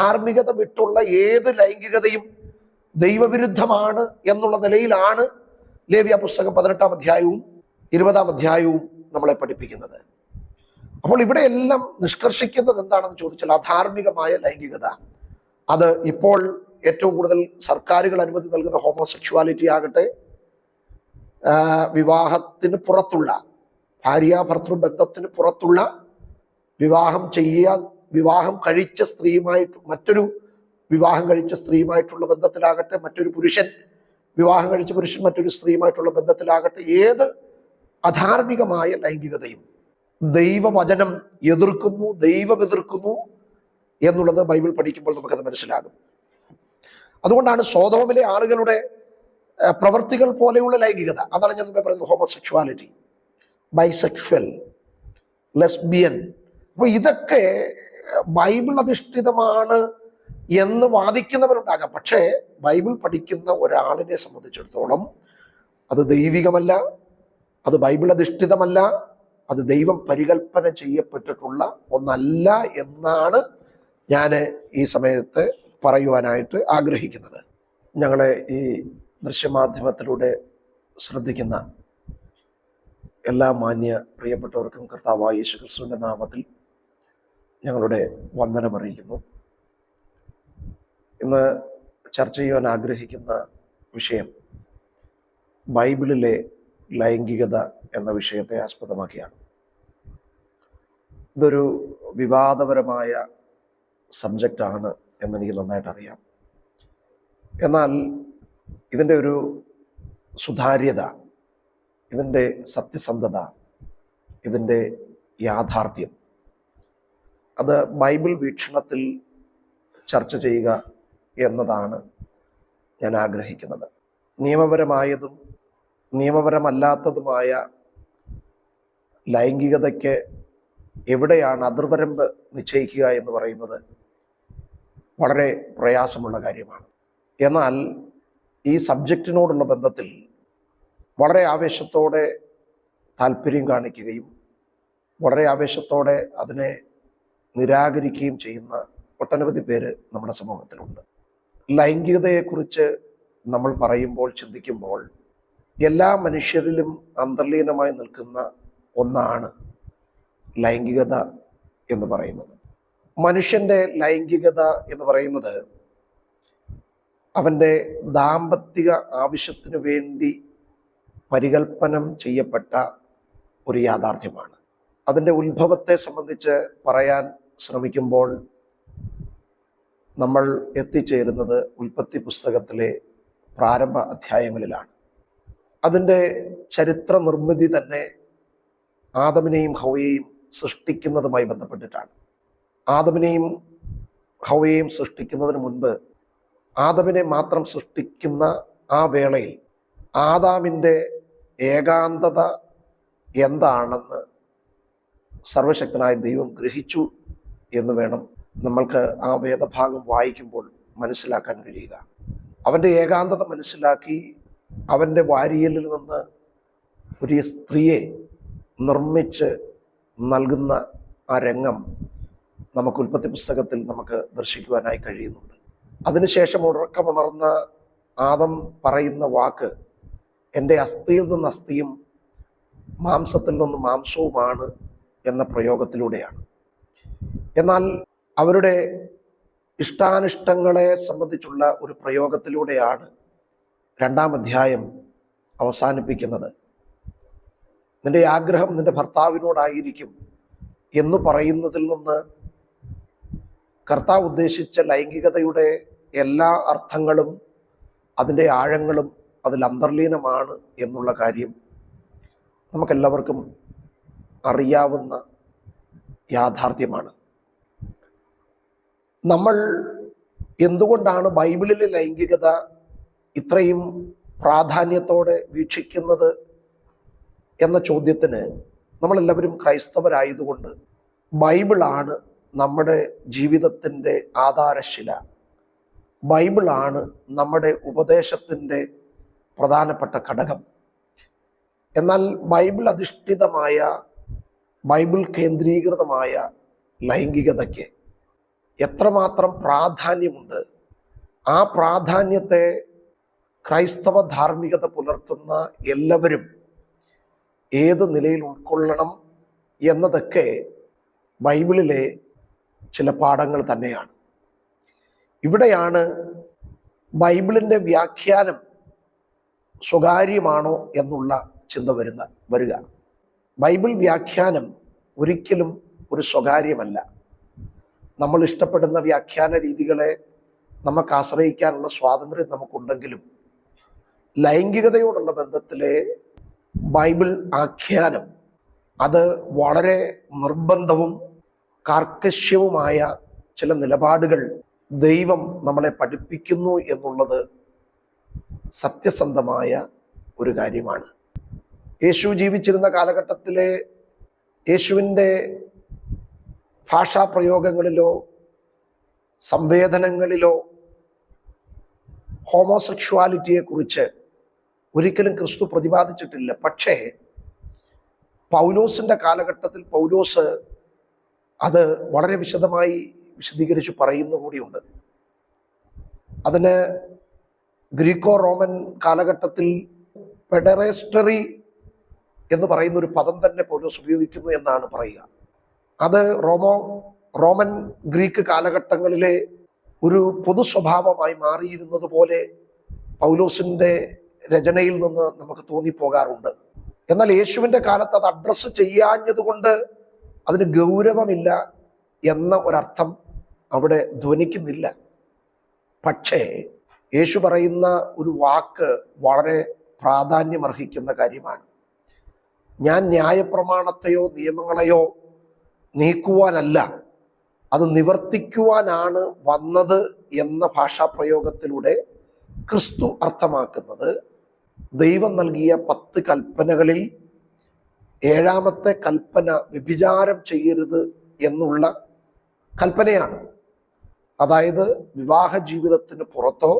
ധാർമ്മികത വിട്ടുള്ള ഏത് ലൈംഗികതയും ദൈവവിരുദ്ധമാണ് എന്നുള്ള നിലയിലാണ് ലേവ്യ പുസ്തകം 18-ാം അധ്യായവും 20-ാം അധ്യായവും നമ്മളെ പഠിപ്പിക്കുന്നത്. അപ്പോൾ ഇവിടെയെല്ലാം നിഷ്കർഷിക്കുന്നത് എന്താണെന്ന് ചോദിച്ചാൽ അധാർമികമായ ലൈംഗികത, അത് ഇപ്പോൾ ഏറ്റവും കൂടുതൽ സർക്കാരുകൾ അനുമതി നൽകുന്ന ഹോമോസെക്ഷുവാലിറ്റി ആകട്ടെ, വിവാഹത്തിന് പുറത്തുള്ള ഭാര്യാഭർത്തൃ ബന്ധത്തിന് പുറത്തുള്ള വിവാഹം കഴിച്ച സ്ത്രീയുമായിട്ട് മറ്റൊരു വിവാഹം കഴിച്ച സ്ത്രീയുമായിട്ടുള്ള ബന്ധത്തിലാകട്ടെ, മറ്റൊരു പുരുഷൻ വിവാഹം കഴിച്ച പുരുഷൻ മറ്റൊരു സ്ത്രീയുമായിട്ടുള്ള ബന്ധത്തിലാകട്ടെ, ഏത് അധാർമികമായ ലൈംഗികതയും ദൈവവചനം എതിർക്കുന്നു, ദൈവം എതിർക്കുന്നു എന്നുള്ളത് ബൈബിൾ പഠിക്കുമ്പോൾ നമുക്കത് മനസ്സിലാകും. അതുകൊണ്ടാണ് സോദോമിലെ ആളുകളുടെ പ്രവൃത്തികൾ പോലെയുള്ള ലൈംഗികത, അതാണ് ഞാൻ മുമ്പേ പറയുന്നത്, ഹോമോസെക്ഷുവാലിറ്റി, ബൈസെക്ഷൽ, ലെസ്ബിയൻ. അപ്പോൾ ഇതൊക്കെ ബൈബിൾ അധിഷ്ഠിതമാണ് എന്ന് വാദിക്കുന്നവരുണ്ടാകാം. പക്ഷേ ബൈബിൾ പഠിക്കുന്ന ഒരാളിനെ സംബന്ധിച്ചിടത്തോളം അത് ദൈവികമല്ല, അത് ബൈബിൾ അധിഷ്ഠിതമല്ല, അത് ദൈവം പരികൽപ്പന ചെയ്യപ്പെട്ടിട്ടുള്ള ഒന്നല്ല എന്നാണ് ഞാൻ ഈ സമയത്ത് പറയുവാനായിട്ട് ആഗ്രഹിക്കുന്നത്. ഞങ്ങളെ ഈ ദൃശ്യമാധ്യമത്തിലൂടെ ശ്രദ്ധിക്കുന്ന എല്ലാ മാന്യ പ്രിയപ്പെട്ടവർക്കും കർത്താവായ യേശു ക്രിസ്തുവിൻ്റെ നാമത്തിൽ ഞങ്ങളുടെ വന്ദനമറിയിക്കുന്നു. ഇന്ന് ചർച്ച ചെയ്യുവാൻ ആഗ്രഹിക്കുന്ന വിഷയം ബൈബിളിലെ ലൈംഗികത എന്ന വിഷയത്തെ ആസ്പദമാക്കിയാണ്. ഇതൊരു വിവാദപരമായ സബ്ജക്റ്റാണ് എന്നെനിക്ക് നന്നായിട്ട് അറിയാം. എന്നാൽ ഇതിൻ്റെ ഒരു സുതാര്യത, ഇതിൻ്റെ സത്യസന്ധത, ഇതിൻ്റെ യാഥാർത്ഥ്യം, അത് ബൈബിൾ വീക്ഷണത്തിൽ ചർച്ച ചെയ്യുക എന്നതാണ് ഞാൻ ആഗ്രഹിക്കുന്നത്. നിയമപരമായതും നിയമപരമല്ലാത്തതുമായ ലൈംഗികതയ്ക്ക് എവിടെയാണ് അതിർവരമ്പ് നിശ്ചയിക്കുക എന്ന് പറയുന്നത് വളരെ പ്രയാസമുള്ള കാര്യമാണ്. എന്നാൽ ഈ സബ്ജക്റ്റിനോടുള്ള ബന്ധത്തിൽ വളരെ ആവേശത്തോടെ താല്പര്യം കാണിക്കുകയും വളരെ ആവേശത്തോടെ അതിനെ നിരാകരിക്കുകയും ചെയ്യുന്ന ഒട്ടനവധി പേര് നമ്മുടെ സമൂഹത്തിലുണ്ട്. ലൈംഗികതയെക്കുറിച്ച് നമ്മൾ പറയുമ്പോൾ, ചിന്തിക്കുമ്പോൾ എല്ലാ മനുഷ്യരിലും അന്തർലീനമായി നിൽക്കുന്ന ഒന്നാണ് ലൈംഗികത എന്ന് പറയുന്നത്. മനുഷ്യൻ്റെ ലൈംഗികത എന്ന് പറയുന്നത് അവൻ്റെ ദാമ്പത്തിക ആവശ്യത്തിന് വേണ്ടി പരികൽപ്പനം ചെയ്യപ്പെട്ട ഒരു യാഥാർത്ഥ്യമാണ്. അതിൻ്റെ ഉത്ഭവത്തെ സംബന്ധിച്ച് പറയാൻ ശ്രമിക്കുമ്പോൾ നമ്മൾ എത്തിച്ചേരുന്നത് ഉൽപ്പത്തി പുസ്തകത്തിലെ പ്രാരംഭ അധ്യായങ്ങളിലാണ്. അതിൻ്റെ ചരിത്ര നിർമ്മിതി തന്നെ ആദമിനെയും ഹൗവയെയും സൃഷ്ടിക്കുന്നതുമായി ബന്ധപ്പെട്ടിട്ടാണ്. ആദമിനെയും ഹൗവയെയും സൃഷ്ടിക്കുന്നതിന് മുൻപ് ആദമിനെ മാത്രം സൃഷ്ടിക്കുന്ന ആ വേളയിൽ ആദാമിൻ്റെ ഏകാന്തത എന്താണെന്ന് സർവശക്തനായ ദൈവം ഗ്രഹിച്ചു എന്ന് വേണം നമ്മൾക്ക് ആ വേദഭാഗം വായിക്കുമ്പോൾ മനസ്സിലാക്കാൻ കഴിയുക. അവൻ്റെ ഏകാന്തത മനസ്സിലാക്കി അവൻ്റെ വാരിയലിൽ നിന്ന് ഒരു സ്ത്രീയെ നിർമ്മിച്ച് നൽകുന്ന ആ രംഗം നമുക്ക് ഉൽപ്പത്തി പുസ്തകത്തിൽ നമുക്ക് ദർശിക്കുവാനായി കഴിയുന്നുണ്ട്. അതിനുശേഷം ഉറക്കമുണർന്ന ആദം പറയുന്ന വാക്ക് എൻ്റെ അസ്ഥിയിൽ നിന്ന് അസ്ഥിയും മാംസത്തിൽ നിന്ന് മാംസവുമാണ് എന്ന പ്രയോഗത്തിലൂടെയാണ്. എന്നാൽ അവരുടെ ഇഷ്ടാനിഷ്ടങ്ങളെ സംബന്ധിച്ചുള്ള ഒരു പ്രയോഗത്തിലൂടെയാണ് 2-ാം അധ്യായം അവസാനിപ്പിക്കുന്നത്. നിന്റെ ആഗ്രഹം നിന്റെ ഭർത്താവിനോടായിരിക്കും എന്ന് പറയുന്നതിൽ നിന്ന് കർത്താവ് ഉദ്ദേശിച്ച ലൈംഗികതയുടെ എല്ലാ അർത്ഥങ്ങളും അതിൻ്റെ ആഴങ്ങളും അതിൽ അന്തർലീനമാണ് എന്നുള്ള കാര്യം നമുക്കെല്ലാവർക്കും അറിയാവുന്ന യാഥാർത്ഥ്യമാണ്. നമ്മൾ എന്തുകൊണ്ടാണ് ബൈബിളിലെ ലൈംഗികത ഇത്രയും പ്രാധാന്യത്തോടെ വീക്ഷിക്കുന്നത് എന്ന ചോദ്യത്തിന് നമ്മളെല്ലാവരും ക്രൈസ്തവരായതുകൊണ്ട് ബൈബിളാണ് നമ്മുടെ ജീവിതത്തിൻ്റെ ആധാരശില, ബൈബിളാണ് നമ്മുടെ ഉപദേശത്തിൻ്റെ പ്രധാനപ്പെട്ട ഘടകം. എന്നാൽ ബൈബിൾ അധിഷ്ഠിതമായ, ബൈബിൾ കേന്ദ്രീകൃതമായ ലൈംഗികതയ്ക്ക് എത്രമാത്രം പ്രാധാന്യമുണ്ട്. ആ പ്രാധാന്യത്തെ ക്രൈസ്തവ ധാർമ്മികത പുലർത്തുന്ന എല്ലാവരും ഏത് നിലയിൽ ഉൾക്കൊള്ളണം എന്നതൊക്കെ ബൈബിളിലെ ചില പാഠങ്ങൾ തന്നെയാണ്. ഇവിടെയാണ് ബൈബിളിൻ്റെ വ്യാഖ്യാനം സ്വകാര്യമാണോ എന്നുള്ള ചിന്ത വരിക. ബൈബിൾ വ്യാഖ്യാനം ഒരിക്കലും ഒരു സ്വകാര്യമല്ല. നമ്മൾ ഇഷ്ടപ്പെടുന്ന വ്യാഖ്യാന രീതികളെ നമുക്ക് ആശ്രയിക്കാനുള്ള സ്വാതന്ത്ര്യം നമുക്കുണ്ടെങ്കിലും ലൈംഗികതയോടുള്ള ബന്ധത്തിലെ ബൈബിൾ ആഖ്യാനം അത് വളരെ നിർബന്ധവും കാർക്കശ്യവുമായ ചില നിലപാടുകൾ ദൈവം നമ്മളെ പഠിപ്പിക്കുന്നു എന്നുള്ളത് സത്യസന്ധമായ ഒരു കാര്യമാണ്. യേശു ജീവിച്ചിരുന്ന കാലഘട്ടത്തിലെ യേശുവിൻ്റെ ഭാഷാപ്രയോഗങ്ങളിലോ സംവേദനങ്ങളിലോ ഹോമോസെക്ഷുവാലിറ്റിയെക്കുറിച്ച് ഒരിക്കലും ക്രിസ്തു പ്രതിപാദിച്ചിട്ടില്ല. പക്ഷേ പൗലോസിൻ്റെ കാലഘട്ടത്തിൽ പൗലോസ് അത് വളരെ വിശദമായി വിശദീകരിച്ച് പറയുന്നു കൂടിയുണ്ട്. അതിന് ഗ്രീക്കോ റോമൻ കാലഘട്ടത്തിൽ പെഡറേസ്റ്ററി എന്ന് പറയുന്ന ഒരു പദം തന്നെ പൗലോസ് ഉപയോഗിക്കുന്നു എന്നാണ് പറയുക. അത് റോമൻ ഗ്രീക്ക് കാലഘട്ടങ്ങളിലെ ഒരു പൊതു സ്വഭാവമായി മാറിയിരുന്നത് പോലെ പൗലോസിൻ്റെ രചനയിൽ നിന്ന് നമുക്ക് തോന്നിപ്പോകാറുണ്ട്. എന്നാൽ യേശുവിൻ്റെ കാലത്ത് അത് അഡ്രസ്സ് ചെയ്യാഞ്ഞതുകൊണ്ട് അതിന് ഗൗരവമില്ല എന്ന ഒരർത്ഥം അവിടെ ധ്വനിക്കുന്നില്ല. പക്ഷേ യേശു പറയുന്ന ഒരു വാക്ക് വളരെ പ്രാധാന്യമർഹിക്കുന്ന കാര്യമാണ്. ഞാൻ ന്യായപ്രമാണത്തെയോ നിയമങ്ങളെയോ നീക്കുവാനല്ല, അത് നിവർത്തിക്കുവാനാണ് വന്നത് എന്ന ഭാഷാപ്രയോഗത്തിലൂടെ ക്രിസ്തു അർത്ഥമാക്കുന്നത് ദൈവം നൽകിയ 10 കൽപ്പനകളിൽ 7ാമത്തെ കൽപ്പന വ്യഭിചാരം ചെയ്യരുത് എന്നുള്ള കൽപ്പനയാണ്. അതായത് വിവാഹ ജീവിതത്തിന് പുറത്തോ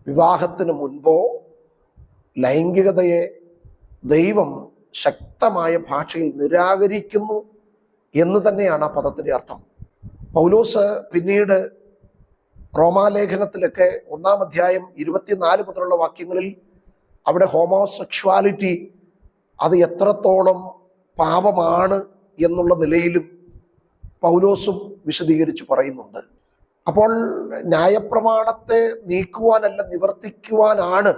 വിവാഹത്തിന് മുൻപോ ലൈംഗികതയെ ദൈവം ശക്തമായ ഭാഷയിൽ നിരാകരിക്കുന്നു എന്ന് തന്നെയാണ് ആ പദത്തിൻ്റെ അർത്ഥം. പൗലോസ് പിന്നീട് റോമാലേഖനത്തിലൊക്കെ 1-ാം അധ്യായം 24 മുതലുള്ള വാക്യങ്ങളിൽ അവിടെ ഹോമോസെക്ഷുവാലിറ്റി അത് എത്രത്തോളം പാപമാണ് എന്നുള്ള നിലയിലും പൗലോസും വിശദീകരിച്ച് പറയുന്നുണ്ട്. അപ്പോൾ ന്യായപ്രമാണത്തെ നീക്കുവാനല്ല നിവർത്തിക്കുവാനാണ്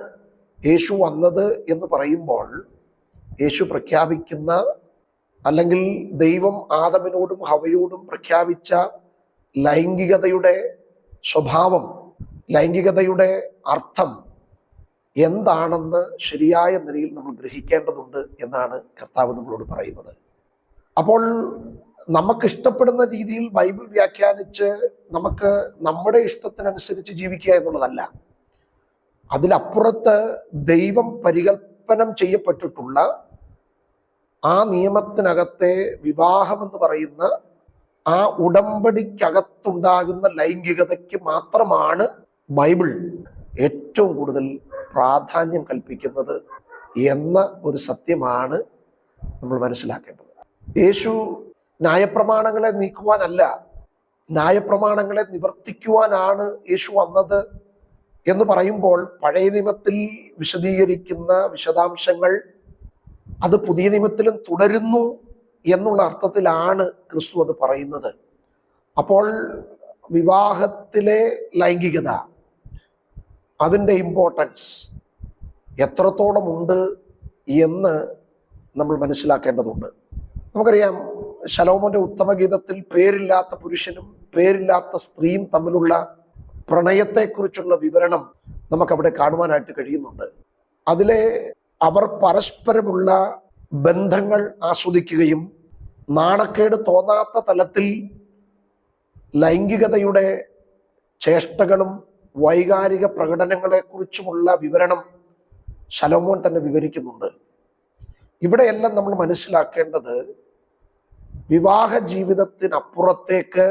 യേശു വന്നത് എന്ന് പറയുമ്പോൾ യേശു പ്രഖ്യാപിക്കുന്ന അല്ലെങ്കിൽ ദൈവം ആദമിനോടും ഹവയോടും പ്രഖ്യാപിച്ച ലൈംഗികതയുടെ സ്വഭാവം, ലൈംഗികതയുടെ അർത്ഥം എന്താണെന്ന് ശരിയായ നിലയിൽ നമ്മൾ ഗ്രഹിക്കേണ്ടതുണ്ട് എന്നാണ് കർത്താവ് നമ്മളോട് പറയുന്നത്. അപ്പോൾ നമുക്കിഷ്ടപ്പെടുന്ന രീതിയിൽ ബൈബിൾ വ്യാഖ്യാനിച്ച് നമുക്ക് നമ്മുടെ ഇഷ്ടത്തിനനുസരിച്ച് ജീവിക്കുക എന്നുള്ളതല്ല. അതിലപ്പുറത്ത് ദൈവം പരികൽപ്പനം ചെയ്യപ്പെട്ടിട്ടുള്ള ആ നിയമത്തിനകത്തെ വിവാഹം എന്ന് പറയുന്ന ആ ഉടമ്പടിക്കകത്തുണ്ടാകുന്ന ലൈംഗികതയ്ക്ക് മാത്രമാണ് ബൈബിൾ ഏറ്റവും കൂടുതൽ പ്രാധാന്യം കൽപ്പിക്കുന്നത് എന്ന ഒരു സത്യമാണ് നമ്മൾ മനസ്സിലാക്കേണ്ടത്. യേശു ന്യായപ്രമാണങ്ങളെ നീക്കുവാനല്ല, ന്യായപ്രമാണങ്ങളെ നിവർത്തിക്കുവാനാണ് യേശു വന്നത് എന്ന് പറയുമ്പോൾ പഴയ നിയമത്തിൽ വിശദീകരിക്കുന്ന വിശദാംശങ്ങൾ അത് പുതിയ നിയമത്തിലും തുടരുന്നു എന്നുള്ള അർത്ഥത്തിലാണ് ക്രിസ്തു അത് പറയുന്നത്. അപ്പോൾ വിവാഹത്തിലെ ലൈംഗികത, അതിൻ്റെ ഇമ്പോർട്ടൻസ് എത്രത്തോളം ഉണ്ട് എന്ന് നമ്മൾ മനസ്സിലാക്കേണ്ടതുണ്ട്. നമുക്കറിയാം, ശലോമോന്റെ ഉത്തമഗീതത്തിൽ പേരില്ലാത്ത പുരുഷനും പേരില്ലാത്ത സ്ത്രീയും തമ്മിലുള്ള പ്രണയത്തെക്കുറിച്ചുള്ള വിവരണം നമുക്കവിടെ കാണുവാനായിട്ട് കഴിയുന്നുണ്ട്. അതിലെ അവർ പരസ്പരമുള്ള ബന്ധങ്ങൾ ആസ്വദിക്കുകയും നാണക്കേട് തോന്നാത്ത തലത്തിൽ ലൈംഗികതയുടെ ചേഷ്ടകളും വൈകാരിക പ്രകടനങ്ങളെക്കുറിച്ചുമുള്ള വിവരണം ശലോമോൻ തന്നെ വിവരിക്കുന്നുണ്ട്. ഇവിടെയെല്ലാം നമ്മൾ മനസ്സിലാക്കേണ്ടത് വിവാഹ ജീവിതത്തിനപ്പുറത്തേക്ക്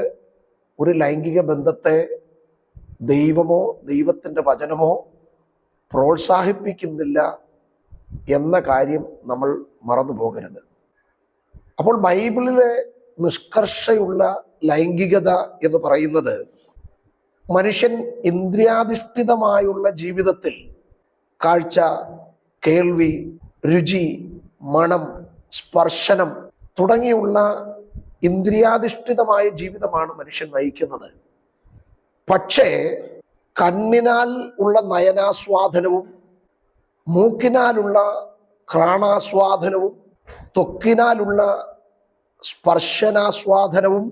ഒരു ലൈംഗിക ബന്ധത്തെ ദൈവമോ ദൈവത്തിൻ്റെ വചനമോ പ്രോത്സാഹിപ്പിക്കുന്നില്ല എന്ന കാര്യം നമ്മൾ മറന്നു പോകരുത്. അപ്പോൾ ബൈബിളിലെ നിഷ്കർഷയുള്ള ലൈംഗികത എന്ന് പറയുന്നത് മനുഷ്യൻ ഇന്ദ്രിയാധിഷ്ഠിതമായുള്ള ജീവിതത്തിൽ കാഴ്ച, കേൾവി, രുചി, മണം, സ്പർശനം തുടങ്ങിയുള്ള ഇന്ദ്രിയാധിഷ്ഠിതമായ ജീവിതമാണ് മനുഷ്യൻ നയിക്കുന്നത്. പക്ഷേ കണ്ണിനാൽ ഉള്ള നയനാസ്വാദനവും മൂക്കിനാലുള്ള ഘ്രാണാസ്വാദനവും ത്വക്കിനാലുള്ള സ്പർശനാസ്വാദനവും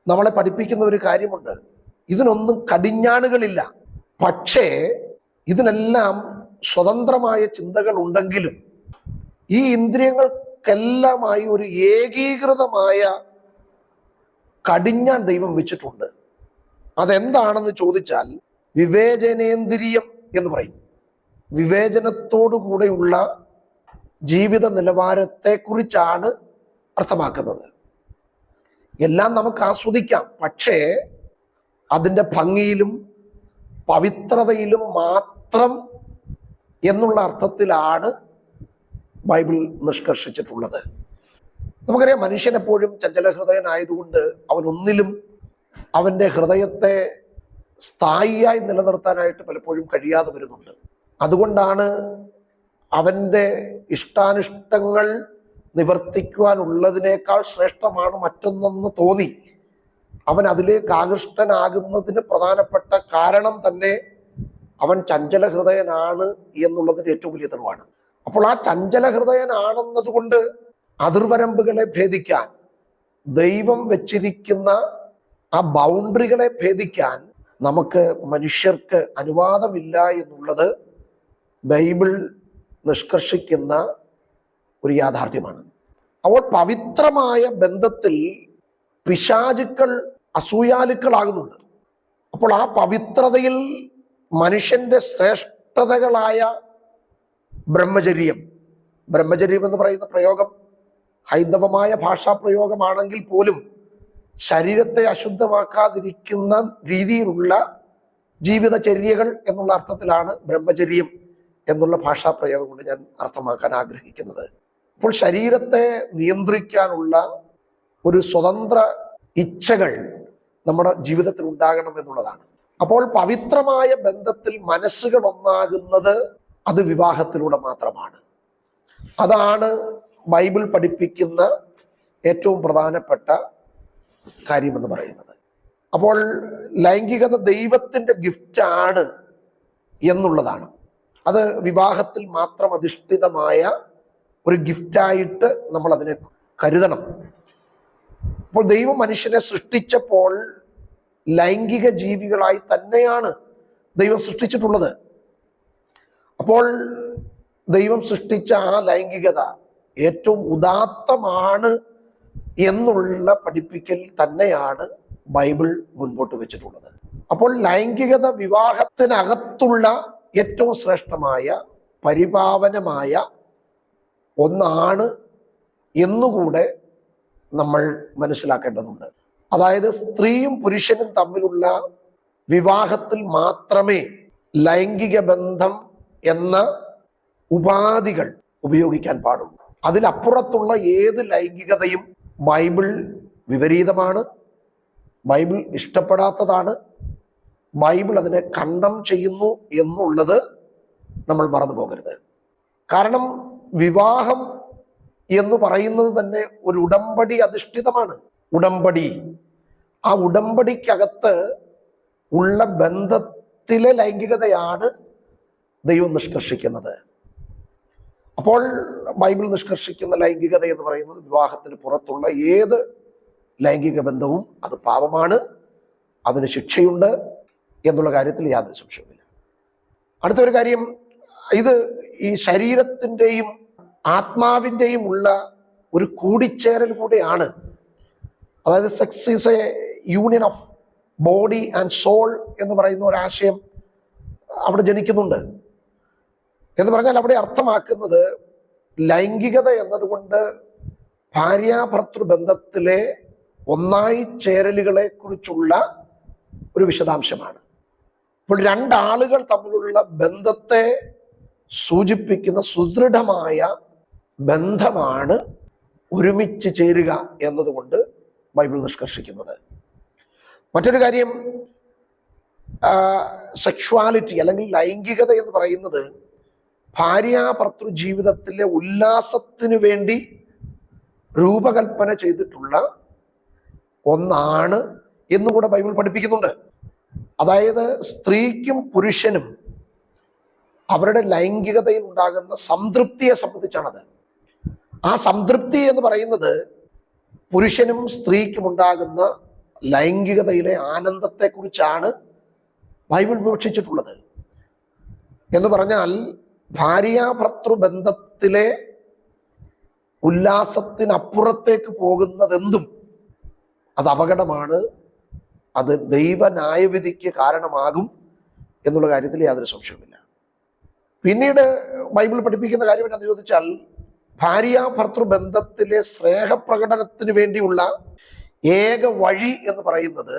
നമ്മളെ പഠിപ്പിക്കുന്ന ഒരു കാര്യമുണ്ട്. ഇതിനൊന്നും കടിഞ്ഞാണുകളില്ല. പക്ഷേ ഇതിനെല്ലാം സ്വതന്ത്രമായ ചിന്തകൾ ഉണ്ടെങ്കിലും ഈ ഇന്ദ്രിയങ്ങൾക്കെല്ലാമായി ഒരു ഏകീകൃതമായ കടിഞ്ഞാൺ ദൈവം വെച്ചിട്ടുണ്ട്. അതെന്താണെന്ന് ചോദിച്ചാൽ വിവേചനേന്ദ്രിയം എന്ന് പറയും. വിവേചനത്തോടു കൂടെയുള്ള ജീവിത നിലവാരത്തെക്കുറിച്ചാണ് അർത്ഥമാക്കുന്നത്. എല്ലാം നമുക്ക് ആസ്വദിക്കാം, പക്ഷേ അതിൻ്റെ ഭംഗിയിലും പവിത്രതയിലും മാത്രം എന്നുള്ള അർത്ഥത്തിലാണ് ബൈബിൾ നിഷ്കർഷിച്ചിട്ടുള്ളത്. നമുക്കറിയാം, മനുഷ്യൻ എപ്പോഴും ചഞ്ചലഹൃദയനായതുകൊണ്ട് അവനൊന്നിലും അവൻ്റെ ഹൃദയത്തെ സ്ഥായിയായി നിലനിർത്താനായിട്ട് പലപ്പോഴും കഴിയാതെ വരുന്നുണ്ട്. അതുകൊണ്ടാണ് അവൻ്റെ ഇഷ്ടാനിഷ്ടങ്ങൾ നിവർത്തിക്കുവാനുള്ളതിനേക്കാൾ ശ്രേഷ്ഠമാണ് മറ്റൊന്നെന്ന് തോന്നി അവൻ അതിലേക്ക് ആകൃഷ്ടനാകുന്നതിന് പ്രധാനപ്പെട്ട കാരണം തന്നെ അവൻ ചഞ്ചല ഹൃദയനാണ് എന്നുള്ളതിൻ്റെ ഏറ്റവും വലിയ തെളിവാണ്. അപ്പോൾ ആ ചഞ്ചല ഹൃദയനാണെന്നതുകൊണ്ട് അതിർവരമ്പുകളെ ഭേദിക്കാൻ, ദൈവം വെച്ചിരിക്കുന്ന ആ ബൗണ്ടറികളെ ഭേദിക്കാൻ നമുക്ക് മനുഷ്യർക്ക് അനുവാദമില്ല എന്നുള്ളത് ബൈബിൾ നിഷ്കർഷിക്കുന്ന ഒരു യാഥാർത്ഥ്യമാണ്. അപ്പോൾ പവിത്രമായ ബന്ധത്തിൽ പിശാചുക്കൾ അസൂയാലുക്കളാകുന്നുണ്ട്. അപ്പോൾ ആ പവിത്രതയിൽ മനുഷ്യന്റെ ശ്രേഷ്ഠതകളായ ബ്രഹ്മചര്യം എന്ന് പറയുന്ന പ്രയോഗം ഹൈന്ദവമായ ഭാഷാ പ്രയോഗമാണെങ്കിൽ പോലും ശരീരത്തെ അശുദ്ധമാക്കാതിരിക്കുന്ന രീതിയിലുള്ള ജീവിതചര്യകൾ എന്നുള്ള അർത്ഥത്തിലാണ് ബ്രഹ്മചര്യം എന്നുള്ള ഭാഷാ പ്രയോഗം കൊണ്ട് ഞാൻ അർത്ഥമാക്കാൻ ആഗ്രഹിക്കുന്നത്. അപ്പോൾ ശരീരത്തെ നിയന്ത്രിക്കാനുള്ള ഒരു സ്വതന്ത്ര ഇച്ഛകൾ നമ്മുടെ ജീവിതത്തിൽ ഉണ്ടാകണം എന്നുള്ളതാണ്. അപ്പോൾ പവിത്രമായ ബന്ധത്തിൽ മനസ്സുകൾ ഒന്നാകുന്നത് അത് വിവാഹത്തിലൂടെ മാത്രമാണ്. അതാണ് ബൈബിൾ പഠിപ്പിക്കുന്ന ഏറ്റവും പ്രധാനപ്പെട്ട കാര്യമെന്ന് പറയുന്നത്. അപ്പോൾ ലൈംഗികത ദൈവത്തിൻ്റെ ഗിഫ്റ്റാണ് എന്നുള്ളതാണ്. അത് വിവാഹത്തിൽ മാത്രം അധിഷ്ഠിതമായ ഒരു ഗിഫ്റ്റായിട്ട് നമ്മൾ അതിനെ കരുതണം. അപ്പോൾ ദൈവം മനുഷ്യനെ സൃഷ്ടിച്ചപ്പോൾ ലൈംഗിക ജീവികളായി തന്നെയാണ് ദൈവം സൃഷ്ടിച്ചിട്ടുള്ളത്. അപ്പോൾ ദൈവം സൃഷ്ടിച്ച ആ ലൈംഗികത ഏറ്റവും ഉദാത്തമാണ് എന്നുള്ള പഠിപ്പിക്കൽ തന്നെയാണ് ബൈബിൾ മുൻപോട്ട് വെച്ചിട്ടുള്ളത്. അപ്പോൾ ലൈംഗികത വിവാഹത്തിനകത്തുള്ള ഏറ്റവും ശ്രേഷ്ഠമായ പരിപാവനമായ ഒന്നാണ് എന്നുകൂടെ നമ്മൾ മനസ്സിലാക്കേണ്ടതുണ്ട്. അതായത് സ്ത്രീയും പുരുഷനും തമ്മിലുള്ള വിവാഹത്തിൽ മാത്രമേ ലൈംഗിക ബന്ധം എന്ന ഉപാധികൾ ഉപയോഗിക്കാൻ പാടുള്ളൂ. അതിലപ്പുറത്തുള്ള ഏത് ലൈംഗികതയും ബൈബിൾ വിപരീതമാണ്, ബൈബിൾ ഇഷ്ടപ്പെടാത്തതാണ്, ബൈബിൾ അതിനെ കണ്ടം ചെയ്യുന്നു എന്നുള്ളത് നമ്മൾ മറന്നു പോകരുത്. കാരണം വിവാഹം എന്ന് പറയുന്നത് തന്നെ ഒരു ഉടമ്പടി അധിഷ്ഠിതമാണ്. ഉടമ്പടി, ആ ഉടമ്പടിക്കകത്ത് ഉള്ള ബന്ധത്തിലെ ലൈംഗികതയാണ് ദൈവം നിഷ്കർഷിക്കുന്നത്. അപ്പോൾ ബൈബിൾ നിഷ്കർഷിക്കുന്ന ലൈംഗികത എന്ന് പറയുന്നത് വിവാഹത്തിന് പുറത്തുള്ള ഏത് ലൈംഗിക ബന്ധവും അത് പാപമാണ്, അതിന് ശിക്ഷയുണ്ട് എന്നുള്ള കാര്യത്തിൽ യാതൊരു സംശയവുമില്ല. അടുത്തൊരു കാര്യം, ഇത് ഈ ശരീരത്തിൻ്റെയും ആത്മാവിൻ്റെയും ഉള്ള ഒരു കൂടിച്ചേരൽ കൂടെയാണ്. അതായത് sex is a union of body and soul എന്ന് പറയുന്ന ഒരാശയം അവിടെ ജനിക്കുന്നുണ്ട്. എന്ന് പറഞ്ഞാൽ അവിടെ അർത്ഥമാക്കുന്നത് ലൈംഗികത എന്നതുകൊണ്ട് ഭാര്യാഭർത്തൃ ബന്ധത്തിലെ ഒന്നായി ചേരലുകളെ കുറിച്ചുള്ള ഒരു വിശദാംശമാണ്. അപ്പോൾ രണ്ടാളുകൾ തമ്മിലുള്ള ബന്ധത്തെ സൂചിപ്പിക്കുന്ന സുദൃഢമായ ബന്ധമാണ് ഒരുമിച്ച് ചേരുക എന്നതുകൊണ്ട് ബൈബിൾ നിഷ്കർഷിക്കുന്നത്. മറ്റൊരു കാര്യം, സെക്ഷുവാലിറ്റി അല്ലെങ്കിൽ ലൈംഗികത എന്ന് പറയുന്നത് ഭാര്യാഭർത്തൃ ജീവിതത്തിലെ ഉല്ലാസത്തിന് വേണ്ടി രൂപകൽപ്പന ചെയ്തിട്ടുള്ള ഒന്നാണ് എന്നുകൂടെ ബൈബിൾ പഠിപ്പിക്കുന്നുണ്ട്. അതായത് സ്ത്രീക്കും പുരുഷനും അവരുടെ ലൈംഗികതയിൽ ഉണ്ടാകുന്ന സംതൃപ്തിയെ സംബന്ധിച്ചാണത്. ആ സംതൃപ്തി എന്ന് പറയുന്നത് പുരുഷനും സ്ത്രീക്കും ഉണ്ടാകുന്ന ലൈംഗികതയിലെ ആനന്ദത്തെക്കുറിച്ചാണ് ബൈബിൾ വിവക്ഷിച്ചിട്ടുള്ളത്. എന്ന് പറഞ്ഞാൽ ഭാര്യാഭർത്തൃ ബന്ധത്തിലെ ഉല്ലാസത്തിനപ്പുറത്തേക്ക് പോകുന്നതെന്തും അത് അപകടമാണ്, അത് ദൈവ ന്യായവിധിക്ക് കാരണമാകും എന്നുള്ള കാര്യത്തിൽ യാതൊരു സംശയവുമില്ല. പിന്നീട് ബൈബിൾ പഠിപ്പിക്കുന്ന കാര്യം എന്താണെന്ന് ചോദിച്ചാൽ, ഭാര്യാഭർത്തൃ ബന്ധത്തിലെ സ്നേഹപ്രകടനത്തിന് വേണ്ടിയുള്ള ഏക വഴി എന്ന് പറയുന്നത്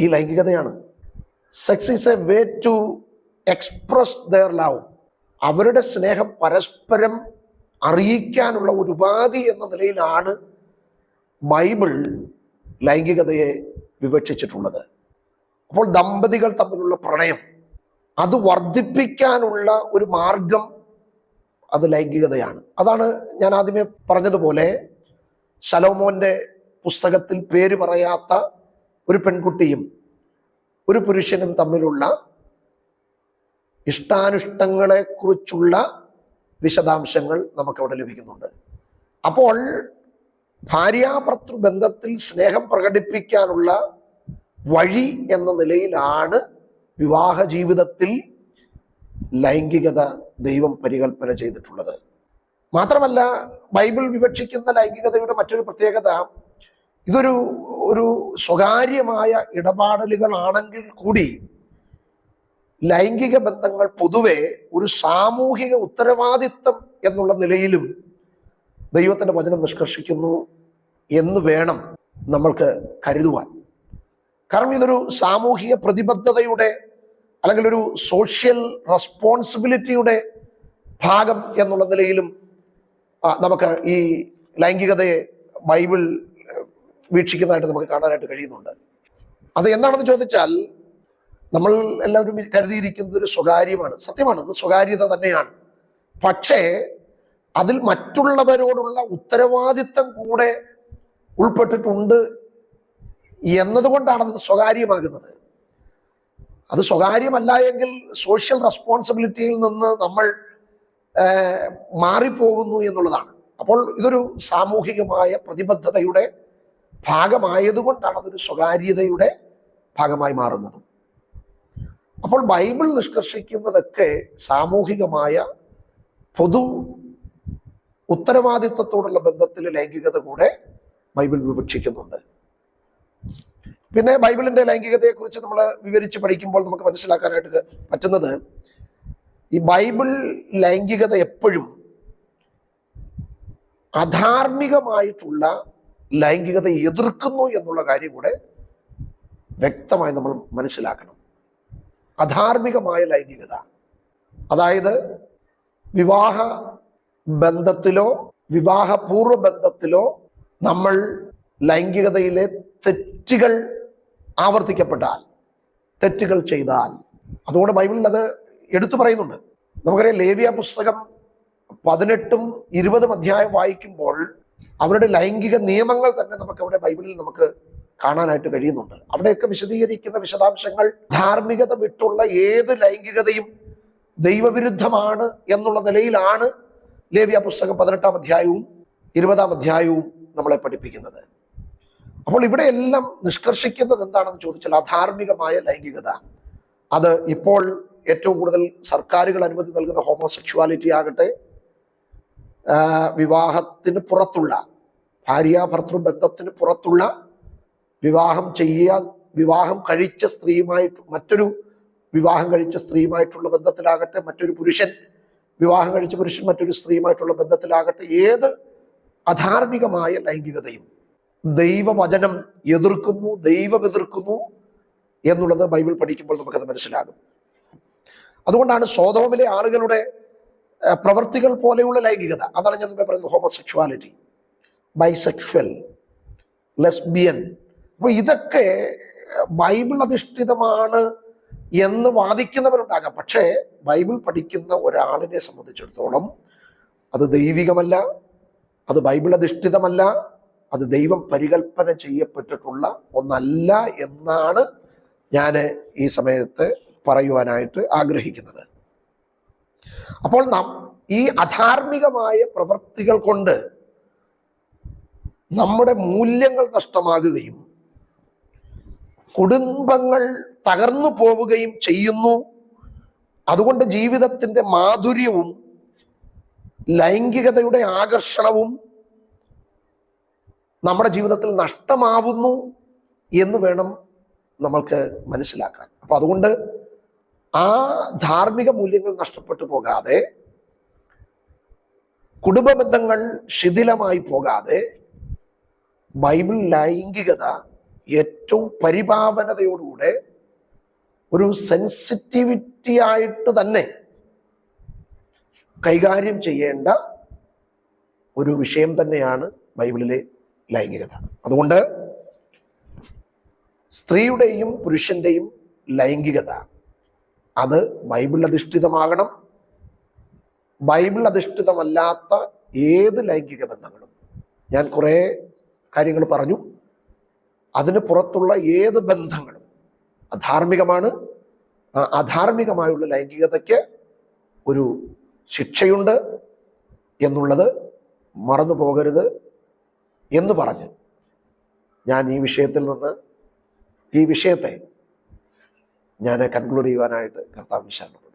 ഈ ലൈംഗികതയാണ്. Sex is a way to express their love. അവരുടെ സ്നേഹം പരസ്പരം അറിയിക്കാനുള്ള ഒരു ഉപാധി എന്ന നിലയിലാണ് ബൈബിൾ ലൈംഗികതയെ വിവക്ഷിച്ചിട്ടുള്ളത്. അപ്പോൾ ദമ്പതികൾ തമ്മിലുള്ള പ്രണയം അത് വർദ്ധിപ്പിക്കാനുള്ള ഒരു മാർഗം അത് ലൈംഗികതയാണ്. അതാണ് ഞാൻ ആദ്യമേ പറഞ്ഞതുപോലെ ശലോമോന്റെ പുസ്തകത്തിൽ പേര് പറയാത്ത ഒരു പെൺകുട്ടിയും ഒരു പുരുഷനും തമ്മിലുള്ള ഇഷ്ടാനിഷ്ടങ്ങളെ കുറിച്ചുള്ള വിശദാംശങ്ങൾ നമുക്കവിടെ ലഭിക്കുന്നുണ്ട്. അപ്പോൾ ഭാര്യാഭർത്തൃ ബന്ധത്തിൽ സ്നേഹം പ്രകടിപ്പിക്കാനുള്ള വഴി എന്ന നിലയിലാണ് വിവാഹ ജീവിതത്തിൽ ലൈംഗികത ദൈവം പരികൽപ്പന ചെയ്തിട്ടുള്ളത്. മാത്രമല്ല, ബൈബിൾ വിവക്ഷിക്കുന്ന ലൈംഗികതയുടെ മറ്റൊരു പ്രത്യേകത, ഇതൊരു സ്വകാര്യമായ ഇടപാടലുകളാണെങ്കിൽ കൂടി ലൈംഗിക ബന്ധങ്ങൾ പൊതുവെ ഒരു സാമൂഹിക ഉത്തരവാദിത്വം എന്നുള്ള നിലയിലും ദൈവത്തിൻ്റെ വചനം നിഷ്കർഷിക്കുന്നു എന്ന് വേണം നമ്മൾക്ക് കരുതുവാൻ. കാരണം ഇതൊരു സാമൂഹിക പ്രതിബദ്ധതയുടെ അല്ലെങ്കിൽ ഒരു സോഷ്യൽ റെസ്പോൺസിബിലിറ്റിയുടെ ഭാഗം എന്നുള്ള നിലയിലും നമുക്ക് ഈ ലൈംഗികതയെ ബൈബിൾ വീക്ഷിക്കുന്നതായിട്ട് നമുക്ക് കാണാനായിട്ട് കഴിയുന്നുണ്ട്. അത് എന്താണെന്ന് ചോദിച്ചാൽ, നമ്മൾ എല്ലാവരും കരുതിയിരിക്കുന്നത് ഒരു സ്വകാര്യമാണ്. സത്യമാണ്, അത് സ്വകാര്യത തന്നെയാണ്. പക്ഷേ അതിൽ മറ്റുള്ളവരോടുള്ള ഉത്തരവാദിത്തം കൂടെ ഉൾപ്പെട്ടിട്ടുണ്ട് എന്നതുകൊണ്ടാണ് അത് സ്വകാര്യമാകുന്നത്. അത് സ്വകാര്യമല്ല എങ്കിൽ സോഷ്യൽ റെസ്പോൺസിബിലിറ്റിയിൽ നിന്ന് നമ്മൾ മാറിപ്പോകുന്നു എന്നുള്ളതാണ്. അപ്പോൾ ഇതൊരു സാമൂഹികമായ പ്രതിബദ്ധതയുടെ ഭാഗമായതുകൊണ്ടാണ് അതൊരു സ്വകാര്യതയുടെ ഭാഗമായി മാറുന്നത്. അപ്പോൾ ബൈബിൾ നിഷ്കർഷിക്കുന്നതൊക്കെ സാമൂഹികമായ പൊതു ഉത്തരവാദിത്വത്തോടുള്ള ബന്ധത്തിൽ ലൈംഗികത കൂടെ ബൈബിൾ വിവക്ഷിക്കുന്നുണ്ട്. പിന്നെ ബൈബിളിന്റെ ലൈംഗികതയെക്കുറിച്ച് നമ്മൾ വിവരിച്ച് പഠിക്കുമ്പോൾ നമുക്ക് മനസ്സിലാക്കാനായിട്ട് പറ്റുന്നത്, ഈ ബൈബിൾ ലൈംഗികത എപ്പോഴും അധാർമികമായിട്ടുള്ള ലൈംഗികത എതിർക്കുന്നു എന്നുള്ള കാര്യം കൂടെ വ്യക്തമായി നമ്മൾ മനസ്സിലാക്കണം. അധാർമികമായ ലൈംഗികത, അതായത് വിവാഹ ബന്ധത്തിലോ വിവാഹപൂർവ്വ ബന്ധത്തിലോ നമ്മൾ ലൈംഗികതയിലെ തെറ്റുകൾ ആവർത്തിക്കപ്പെട്ടാൽ, തെറ്റുകൾ ചെയ്താൽ, അതുകൊണ്ട് ബൈബിളിൽ അത് എടുത്തു പറയുന്നുണ്ട്. നമുക്കറിയാം, ലേവ്യ പുസ്തകം 18ഉം 20ഉം അധ്യായം വായിക്കുമ്പോൾ അവരുടെ ലൈംഗിക നിയമങ്ങൾ തന്നെ അവിടെ ബൈബിളിൽ നമുക്ക് കാണാനായിട്ട് കഴിയുന്നുണ്ട്. അവിടെയൊക്കെ വിശദീകരിക്കുന്ന വിശദാംശങ്ങൾ ധാർമ്മികത വിട്ടുള്ള ഏത് ലൈംഗികതയും ദൈവവിരുദ്ധമാണ് എന്നുള്ള നിലയിലാണ് ലേവ്യ പുസ്തകം 18ആം അധ്യായവും 20ആം അധ്യായവും നമ്മളെ പഠിപ്പിക്കുന്നത്. അപ്പോൾ ഇവിടെ എല്ലാം നിഷ്കർഷിക്കുന്നത് എന്താണെന്ന് ചോദിച്ചാൽ, അധാർമികമായ ലൈംഗികത. അത് ഇപ്പോൾ ഏറ്റവും കൂടുതൽ സർക്കാരുകൾ അനുമതി നൽകുന്ന ഹോമോസെക്ഷുവാലിറ്റി ആകട്ടെ, വിവാഹത്തിന് പുറത്തുള്ള ഭാര്യാഭർത്തൃ ബന്ധത്തിന് പുറത്തുള്ള വിവാഹം കഴിച്ച സ്ത്രീയുമായിട്ട് മറ്റൊരു വിവാഹം കഴിച്ച സ്ത്രീയുമായിട്ടുള്ള ബന്ധത്തിലാകട്ടെ, മറ്റൊരു പുരുഷൻ വിവാഹം കഴിച്ച പുരുഷൻ മറ്റൊരു സ്ത്രീയുമായിട്ടുള്ള ബന്ധത്തിലാകട്ടെ, ഏത് അധാർമികമായ ലൈംഗികതയും ദൈവവചനം എതിർക്കുന്നു, ദൈവം എതിർക്കുന്നു എന്നുള്ളത് ബൈബിൾ പഠിക്കുമ്പോൾ നമുക്കത് മനസ്സിലാകും. അതുകൊണ്ടാണ് സോദോമിലെ ആളുകളുടെ പ്രവൃത്തികൾ പോലെയുള്ള ലൈംഗികത, അതാണ് ഞാൻ മുമ്പേ പറയുന്നത്, ഹോമോസെക്ഷുവാലിറ്റി, ബൈസെക്ഷൽ, ലെസ്ബിയൻ. അപ്പോൾ ഇതൊക്കെ ബൈബിൾ അധിഷ്ഠിതമാണ് എന്ന് വാദിക്കുന്നവരുണ്ടാകാം. പക്ഷേ ബൈബിൾ പഠിക്കുന്ന ഒരാളിനെ സംബന്ധിച്ചിടത്തോളം അത് ദൈവികമല്ല, അത് ബൈബിൾ അധിഷ്ഠിതമല്ല, അത് ദൈവം പരികൽപ്പന ചെയ്യപ്പെട്ടിട്ടുള്ള ഒന്നല്ല എന്നാണ് ഞാൻ ഈ സമയത്ത് പറയുവാനായിട്ട് ആഗ്രഹിക്കുന്നത്. അപ്പോൾ നാം ഈ അധാർമികമായ പ്രവൃത്തികൾ കൊണ്ട് നമ്മുടെ മൂല്യങ്ങൾ നഷ്ടമാകുകയും കുടുംബങ്ങൾ തകർന്നു പോവുകയും ചെയ്യുന്നു. അതുകൊണ്ട് ജീവിതത്തിൻ്റെ മാധുര്യവും ലൈംഗികതയുടെ ആകർഷണവും നമ്മുടെ ജീവിതത്തിൽ നഷ്ടമാവുന്നു എന്ന് വേണം നമ്മൾക്ക് മനസ്സിലാക്കാൻ. അപ്പൊ അതുകൊണ്ട് ആ ധാർമ്മിക മൂല്യങ്ങൾ നഷ്ടപ്പെട്ടു പോകാതെ, കുടുംബ ബന്ധങ്ങൾ ശിഥിലമായി പോകാതെ, ബൈബിൾ ലൈംഗികത ഏറ്റവും പരിപാവനതയോടുകൂടെ ഒരു സെൻസിറ്റിവിറ്റി ആയിട്ട് തന്നെ കൈകാര്യം ചെയ്യേണ്ട ഒരു വിഷയം തന്നെയാണ് ബൈബിളിലെ ലൈംഗികത. അതുകൊണ്ട് സ്ത്രീയുടെയും പുരുഷന്റെയും ലൈംഗികത അത് ബൈബിൾ അധിഷ്ഠിതമാകണം. ബൈബിൾ അധിഷ്ഠിതമല്ലാത്ത ഏത് ലൈംഗിക ബന്ധങ്ങളും, ഞാൻ കുറേ കാര്യങ്ങൾ പറഞ്ഞു, അതിന് പുറത്തുള്ള ഏത് ബന്ധങ്ങളും അധാർമികമാണ്. അധാർമികമായുള്ള ലൈംഗികതയ്ക്ക് ഒരു ശിക്ഷയുണ്ട് എന്നുള്ളത് മറന്നു പോകരുത് എന്ന് പറഞ്ഞ് ഞാൻ ഈ വിഷയത്തെ ഞാൻ കൺക്ലൂഡ് ചെയ്യുവാനായിട്ട് കർത്താവിനെ ശരണപ്പെടുന്നു.